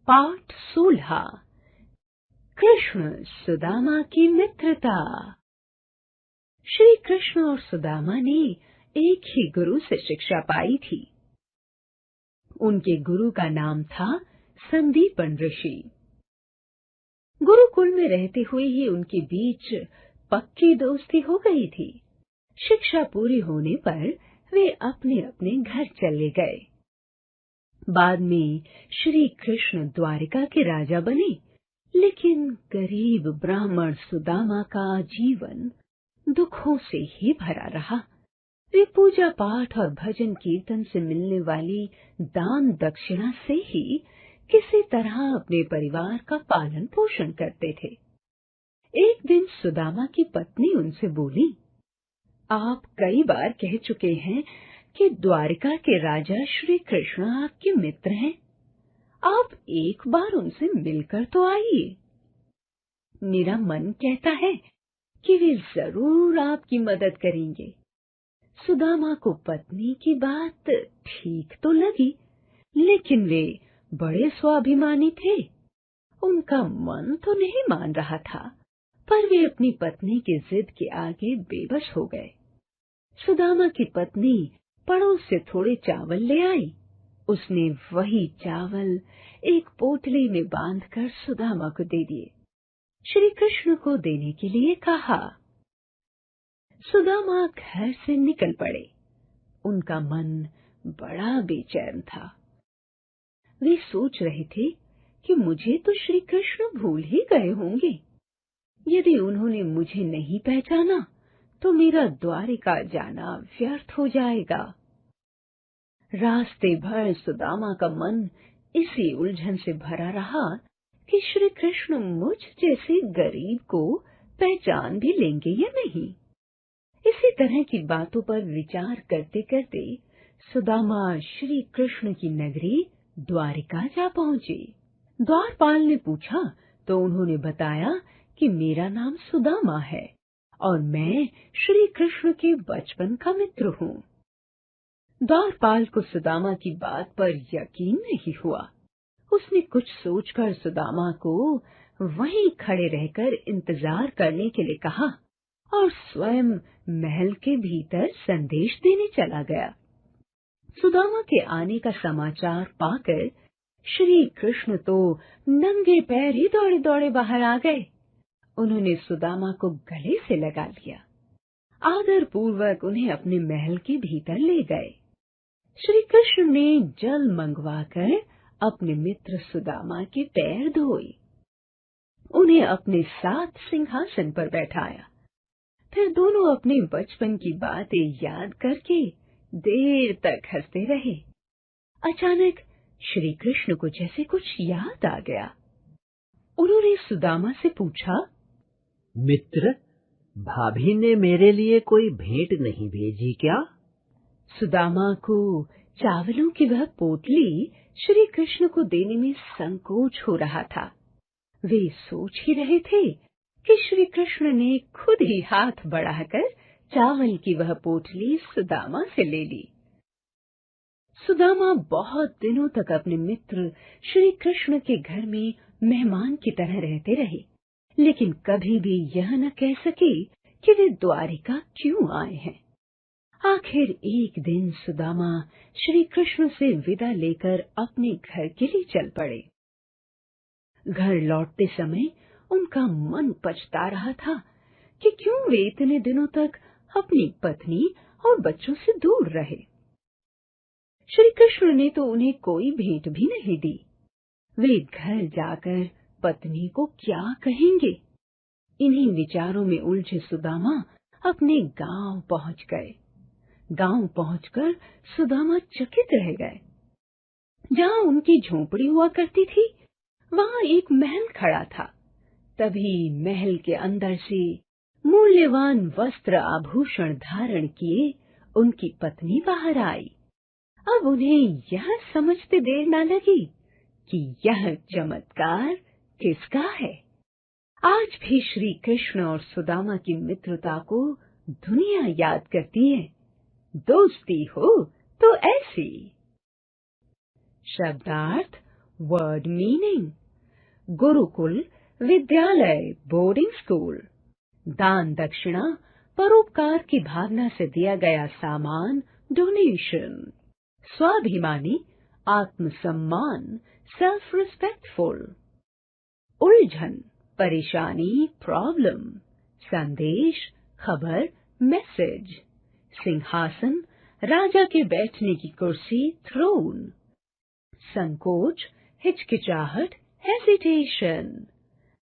पाठ 16। कृष्ण सुदामा की मित्रता। श्री कृष्ण और सुदामा ने एक ही गुरु से शिक्षा पाई थी। उनके गुरु का नाम था संदीपन ऋषि। गुरुकुल में रहते हुए ही उनके बीच पक्की दोस्ती हो गई थी। शिक्षा पूरी होने पर वे अपने अपने घर चले गए। बाद में श्री कृष्ण द्वारिका के राजा बने, लेकिन गरीब ब्राह्मण सुदामा का जीवन दुखों से ही भरा रहा। वे पूजा पाठ और भजन कीर्तन से मिलने वाली दान दक्षिणा से ही किसी तरह अपने परिवार का पालन पोषण करते थे। एक दिन सुदामा की पत्नी उनसे बोली, आप कई बार कह चुके हैं कि द्वारिका के राजा श्री कृष्ण आपके मित्र हैं। आप एक बार उनसे मिलकर तो आइए। मेरा मन कहता है कि वे जरूर आपकी मदद करेंगे। सुदामा को पत्नी की बात ठीक तो लगी, लेकिन वे बड़े स्वाभिमानी थे। उनका मन तो नहीं मान रहा था, पर वे अपनी पत्नी की जिद के आगे बेबस हो गए। सुदामा की पत्नी पड़ोस से थोड़े चावल ले आई। उसने वही चावल एक पोटली में बांधकर सुदामा को दे दिए। श्री कृष्ण को देने के लिए कहा। सुदामा घर से निकल पड़े। उनका मन बड़ा बेचैन था। वे सोच रहे थे कि मुझे तो श्री कृष्ण भूल ही गए होंगे। यदि उन्होंने मुझे नहीं पहचाना तो मेरा द्वारिका जाना व्यर्थ हो जाएगा। रास्ते भर सुदामा का मन इसी उलझन से भरा रहा कि श्री कृष्ण मुझ जैसे गरीब को पहचान भी लेंगे या नहीं। इसी तरह की बातों पर विचार करते करते सुदामा श्री कृष्ण की नगरी द्वारिका जा पहुंचे। द्वारपाल ने पूछा तो उन्होंने बताया कि मेरा नाम सुदामा है और मैं श्री कृष्ण के बचपन का मित्र हूँ। द्वारपाल को सुदामा की बात पर यकीन नहीं हुआ। उसने कुछ सोचकर सुदामा को वहीं खड़े रहकर इंतजार करने के लिए कहा और स्वयं महल के भीतर संदेश देने चला गया। सुदामा के आने का समाचार पाकर श्री कृष्ण तो नंगे पैर ही दौड़े दौड़े बाहर आ गए। उन्होंने सुदामा को गले से लगा लिया। आदर पूर्वक उन्हें अपने महल के भीतर ले गए। श्री कृष्ण ने जल मंगवाकर अपने मित्र सुदामा के पैर धोए। उन्हें अपने साथ सिंहासन पर बैठाया। फिर दोनों अपने बचपन की बातें याद करके देर तक हंसते रहे। अचानक श्री कृष्ण को जैसे कुछ याद आ गया। उन्होंने सुदामा से पूछा, मित्र, भाभी ने मेरे लिए कोई भेंट नहीं भेजी क्या? सुदामा को चावलों की वह पोटली श्री कृष्ण को देने में संकोच हो रहा था। वे सोच ही रहे थे कि श्री कृष्ण ने खुद ही हाथ बढ़ाकर चावल की वह पोटली सुदामा से ले ली। सुदामा बहुत दिनों तक अपने मित्र श्री कृष्ण के घर में मेहमान की तरह रहते रहे, लेकिन कभी भी यह न कह सके कि वे द्वारिका क्यों आए हैं। आखिर एक दिन सुदामा श्री कृष्ण से विदा लेकर अपने घर के लिए चल पड़े। घर लौटते समय उनका मन पछता रहा था कि क्यों वे इतने दिनों तक अपनी पत्नी और बच्चों से दूर रहे। श्री कृष्ण ने तो उन्हें कोई भेंट भी नहीं दी। वे घर जाकर पत्नी को क्या कहेंगे? इन्हीं विचारों में उलझे सुदामा अपने गांव पहुंच गए। गांव पहुंचकर सुदामा चकित रह गए। जहां उनकी झोपड़ी हुआ करती थी, वहां एक महल खड़ा था। तभी महल के अंदर से मूल्यवान वस्त्र आभूषण धारण किए उनकी पत्नी बाहर आई। अब उन्हें यह समझते देर न लगी कि यह चमत्कार किसका है। आज भी श्री कृष्ण और सुदामा की मित्रता को दुनिया याद करती है। दोस्ती हो तो ऐसी। शब्दार्थ वर्ड मीनिंग, गुरुकुल विद्यालय बोर्डिंग स्कूल, दान दक्षिणा परोपकार की भावना से दिया गया सामान डोनेशन, स्वाभिमानी आत्मसम्मान सेल्फ रिस्पेक्टफुल, उलझन परेशानी प्रॉब्लम, संदेश खबर मैसेज, सिंहासन राजा के बैठने की कुर्सी थ्रोन, संकोच हिचकिचाहट हेजिटेशन।